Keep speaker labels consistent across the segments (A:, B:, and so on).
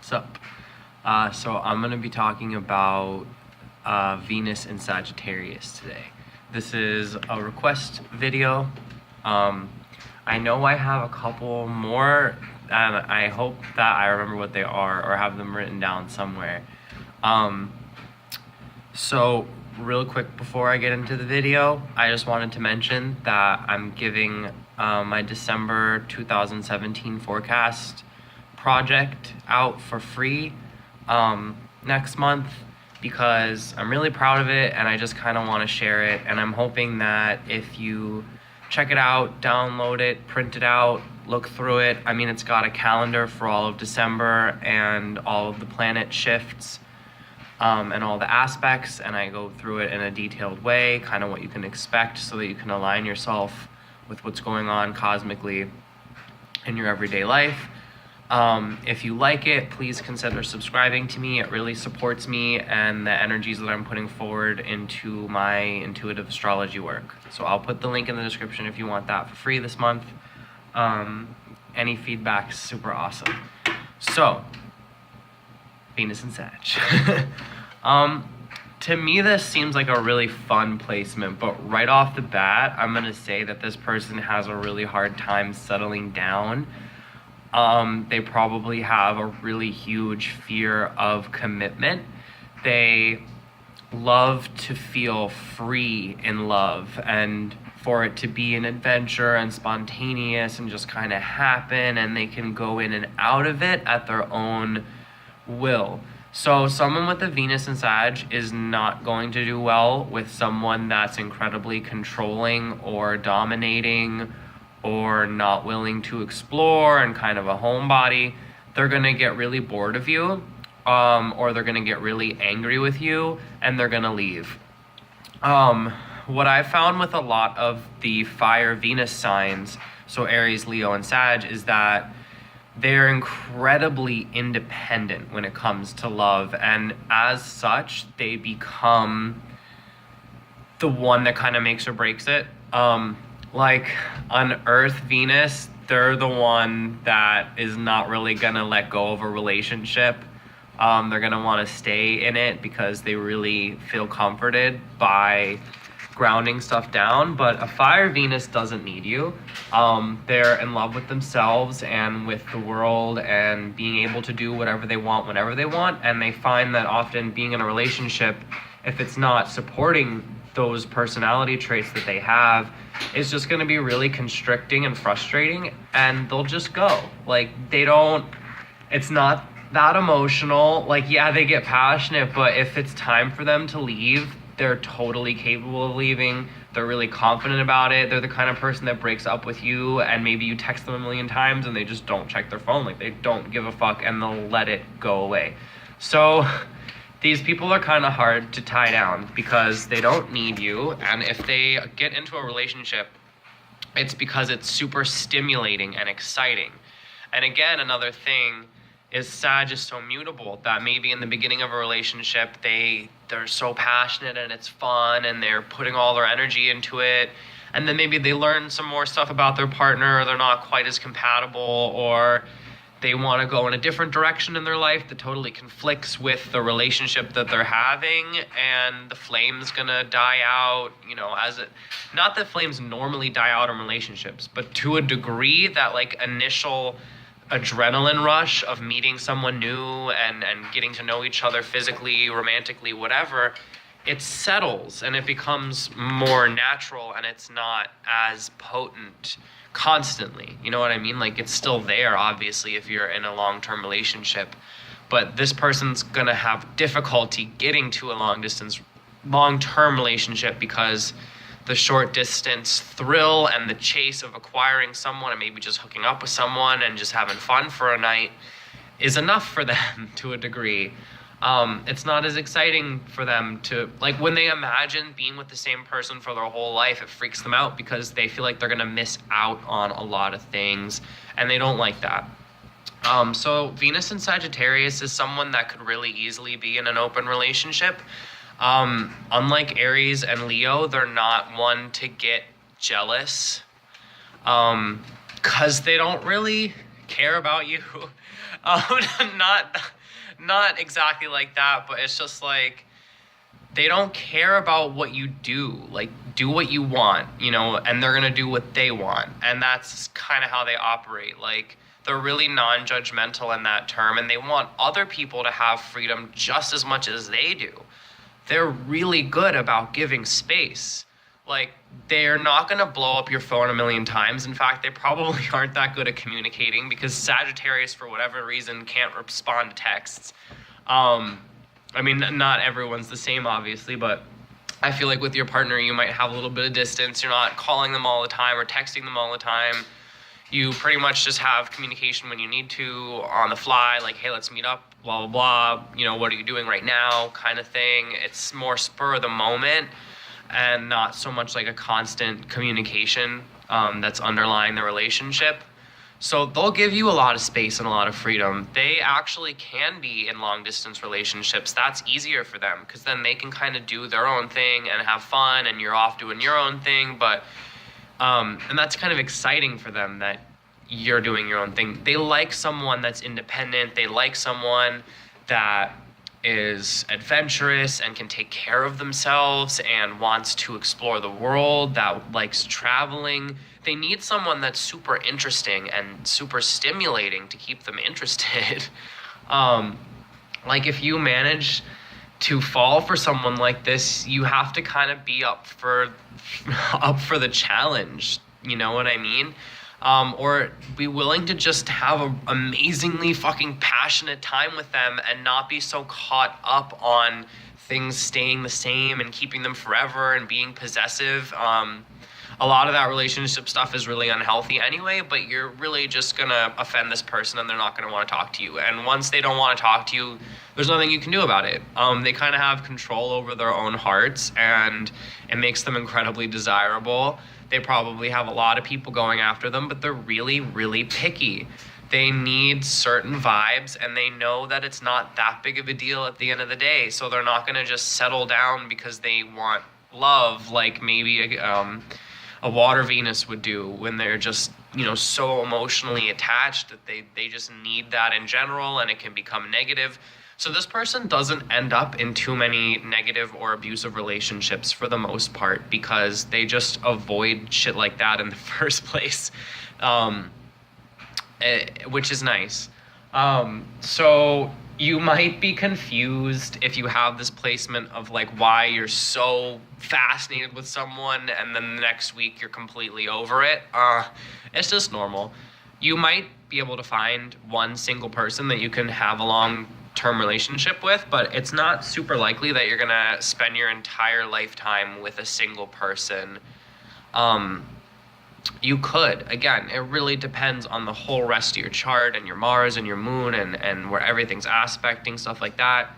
A: What's up? So I'm going to be talking about Venus and Sagittarius today. This is a request video. I know I have a couple more, and I hope that I remember what they are or have them written down somewhere. So real quick before I get into the video, I just wanted to mention that I'm giving my December 2017 forecast project out for free next month because I'm really proud of it and I just kind of want to share it, and I'm hoping that if you check it out, download it, print it out, look through it. I mean, it's got a calendar for all of December and all of the planet shifts and all the aspects, and I go through it in a detailed way, kind of what you can expect so that you can align yourself with what's going on cosmically in your everyday life. If you like it, please consider subscribing to me. It really supports me and the energies that I'm putting forward into my intuitive astrology work. So I'll put the link in the description if you want that for free this month. Any feedback's super awesome. So, Venus and Sag. To me, this seems like a really fun placement, but right off the bat, I'm going to say that this person has a really hard time settling down. They probably have a really huge fear of commitment. They love to feel free in love and for it to be an adventure and spontaneous and just kind of happen, and they can go in and out of it at their own will. So someone with a Venus and Sag is not going to do well with someone that's incredibly controlling or dominating or not willing to explore and kind of a homebody. They're gonna get really bored of you, or they're gonna get really angry with you, and they're gonna leave. What I found with a lot of the fire Venus signs, so Aries, Leo, and Sag, is that they're incredibly independent when it comes to love, and as such, they become the one that kind of makes or breaks it. Like on Earth, Venus, they're the one that is not really gonna let go of a relationship. They're gonna want to stay in it because they really feel comforted by grounding stuff down. But a fire Venus doesn't need you. They're in love with themselves and with the world and being able to do whatever they want whenever they want. And they find that often being in a relationship, if it's not supporting those personality traits that they have, it's just going to be really constricting and frustrating, and they'll just go. Like, it's not that emotional. Like, yeah, they get passionate, but if it's time for them to leave, they're totally capable of leaving. They're really confident about it. They're the kind of person that breaks up with you and maybe you text them a million times and they just don't check their phone. Like, they don't give a fuck and they'll let it go away. So these people are kind of hard to tie down because they don't need you, and if they get into a relationship, it's because it's super stimulating and exciting. And again, another thing is Sag is so mutable that maybe in the beginning of a relationship, they're so passionate and it's fun and they're putting all their energy into it, and then maybe they learn some more stuff about their partner, or they're not quite as compatible, or they want to go in a different direction in their life that totally conflicts with the relationship that they're having, and the flame's gonna die out, not that flames normally die out in relationships, but to a degree that like initial adrenaline rush of meeting someone new and getting to know each other physically, romantically, whatever, it settles and it becomes more natural and it's not as potent constantly. You know what I mean? Like, it's still there, obviously, if you're in a long-term relationship, but this person's gonna have difficulty getting to a long-term relationship because the short distance thrill and the chase of acquiring someone and maybe just hooking up with someone and just having fun for a night is enough for them to a degree. It's not as exciting for them to, like, when they imagine being with the same person for their whole life, it freaks them out because they feel like they're gonna miss out on a lot of things, and they don't like that. So Venus and Sagittarius is someone that could really easily be in an open relationship. Unlike Aries and Leo, they're not one to get jealous, because they don't really care about you. Not not exactly like that, but it's just like they don't care about what you do. Like, do what you want, you know, and they're gonna do what they want. And that's kind of how they operate. Like, they're really non-judgmental in that term, and they want other people to have freedom just as much as they do. They're really good about giving space. Like, they're not going to blow up your phone a million times. In fact, they probably aren't that good at communicating, because Sagittarius, for whatever reason, can't respond to texts. I mean, not everyone's the same, obviously, but I feel like with your partner, you might have a little bit of distance. You're not calling them all the time or texting them all the time. You pretty much just have communication when you need to, on the fly, like, hey, let's meet up, blah, blah, blah. You know, what are you doing right now, kind of thing. It's more spur of the moment and not so much like a constant communication that's underlying the relationship. So they'll give you a lot of space and a lot of freedom. They actually can be in long distance relationships. That's easier for them, because then they can kind of do their own thing and have fun, and you're off doing your own thing. But and that's kind of exciting for them, that you're doing your own thing. They like someone that's independent. They like someone that is adventurous and can take care of themselves and wants to explore the world, that likes traveling. They need someone that's super interesting and super stimulating to keep them interested. Like, if you manage to fall for someone like this, you have to kind of be up for the challenge. You know what I mean? Or be willing to just have an amazingly fucking passionate time with them and not be so caught up on things staying the same and keeping them forever and being possessive. A lot of that relationship stuff is really unhealthy anyway, but you're really just gonna offend this person and they're not gonna want to talk to you. And once they don't want to talk to you, there's nothing you can do about it. They kind of have control over their own hearts, and it makes them incredibly desirable. They probably have a lot of people going after them, but they're really, really picky. They need certain vibes, and they know that it's not that big of a deal at the end of the day. So they're not going to just settle down because they want love, like maybe a water Venus would do, when they're just, you know, so emotionally attached that they just need that in general, and it can become negative. So this person doesn't end up in too many negative or abusive relationships for the most part, because they just avoid shit like that in the first place, which is nice. So you might be confused if you have this placement of like why you're so fascinated with someone and then the next week you're completely over it. It's just normal. You might be able to find one single person that you can have a long-term relationship with, but it's not super likely that you're gonna spend your entire lifetime with a single person. You could. Again, it really depends on the whole rest of your chart and your Mars and your moon and where everything's aspecting, stuff like that.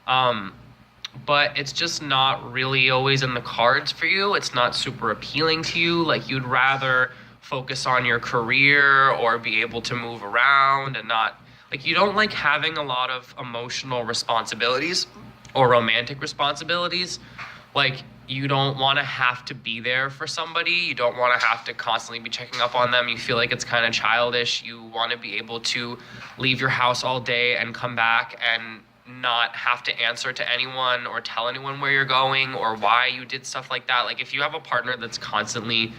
A: But it's just not really always in the cards for you. It's not super appealing to you. Like, you'd rather focus on your career or be able to move around and not, like, you don't like having a lot of emotional responsibilities or romantic responsibilities. Like, you don't want to have to be there for somebody. You don't want to have to constantly be checking up on them. You feel like it's kind of childish. You want to be able to leave your house all day and come back and not have to answer to anyone or tell anyone where you're going or why you did stuff like that. Like, if you have a partner that's constantly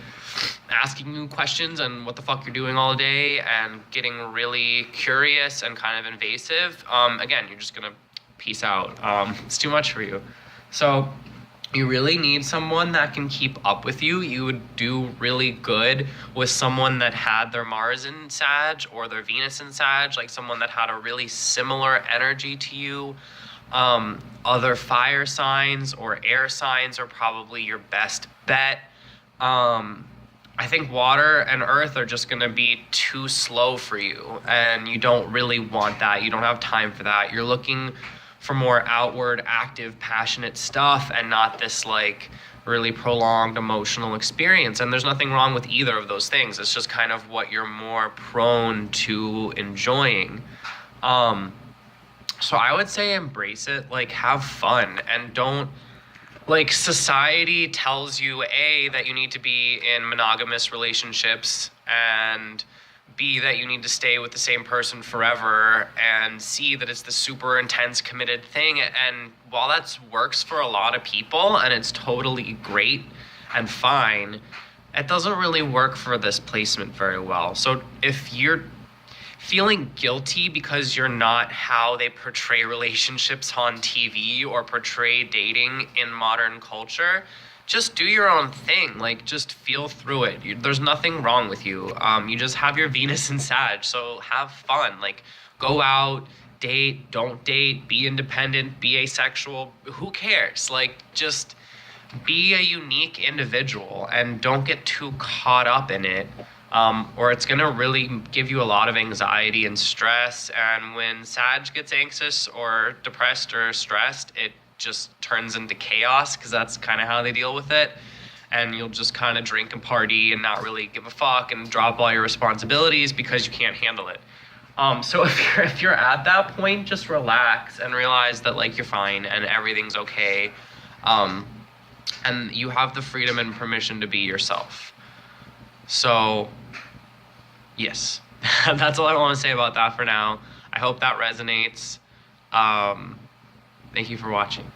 A: asking you questions and what the fuck you're doing all day and getting really curious and kind of invasive, again, you're just gonna peace out. It's too much for you. So you really need someone that can keep up with you. You would do really good with someone that had their Mars in Sag or their Venus in Sag, like someone that had a really similar energy to you. Other fire signs or air signs are probably your best bet. I think water and earth are just gonna be too slow for you, and you don't really want that. You don't have time for that. You're looking for more outward, active, passionate stuff and not this like really prolonged emotional experience. And there's nothing wrong with either of those things. It's just kind of what you're more prone to enjoying. So I would say embrace it, like have fun, and don't, like, society tells you that you need to be in monogamous relationships and B, that you need to stay with the same person forever, and C, that it's the super intense committed thing. And while that works for a lot of people and it's totally great and fine, it doesn't really work for this placement very well. So if you're feeling guilty because you're not how they portray relationships on TV or portray dating in modern culture, just do your own thing. Like, just feel through it. There's nothing wrong with you. You just have your Venus in Sag, so have fun. Like, go out, date, don't date, be independent, be asexual. Who cares? Like, just be a unique individual and don't get too caught up in it. Or it's gonna really give you a lot of anxiety and stress. And when Sag gets anxious or depressed or stressed, it just turns into chaos, because that's kind of how they deal with it. And you'll just kind of drink and party and not really give a fuck and drop all your responsibilities because you can't handle it. So if you're at that point, just relax and realize that, like, you're fine and everything's okay. And you have the freedom and permission to be yourself. So yes, that's all I want to say about that for now. I hope that resonates. Thank you for watching.